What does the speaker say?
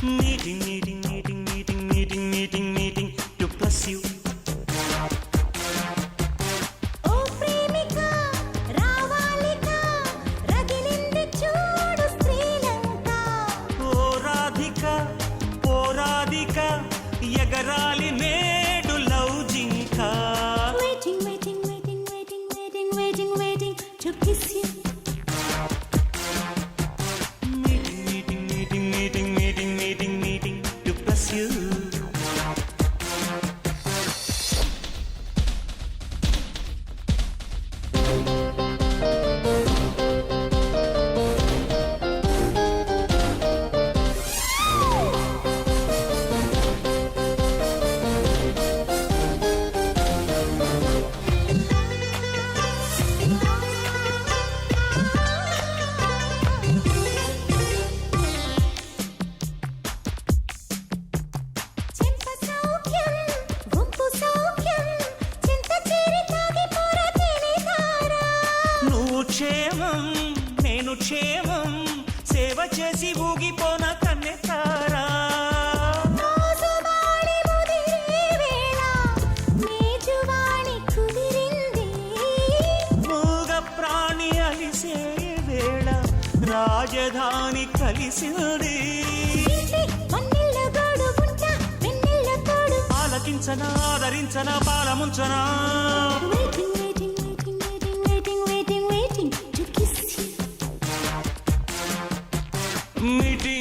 Meeting, meeting, meeting, meeting, meeting, meeting, meeting to bless you. ఓ ప్రేమిక రావాలిక రగిలింది చూడు శ్రీలంక. ఓ రాధిక ఓ రాధిక ఎగరాలి నేడు love జింక. Waiting, waiting, waiting, waiting, waiting, waiting, waiting to kiss you. Meeting, meeting, meeting, meeting, meeting, meeting, meeting to bless you. చెంప సౌఖ్యం వంపు సౌఖ్యం చింత చేరి తాగి పోర తేలిదారా. నువ్వు క్షేమం నేను క్షేమం సేవ చేసి ఊగిపోన కన్నెతారా. మోజువాడి ముదిరే వేళ మేజువాణి కుదిరింది. మూగ ప్రాణి అలిసే వేళ రాజధాని కలిసింది. ఇంటి మన్నెల్ల గోడు ఉంట వెన్నెల్ల తోడు. ఆలకించనా ఆదరించనా పాలముంచనా. Waiting, waiting, waiting, waiting, waiting, waiting, waiting to kiss you. మీటి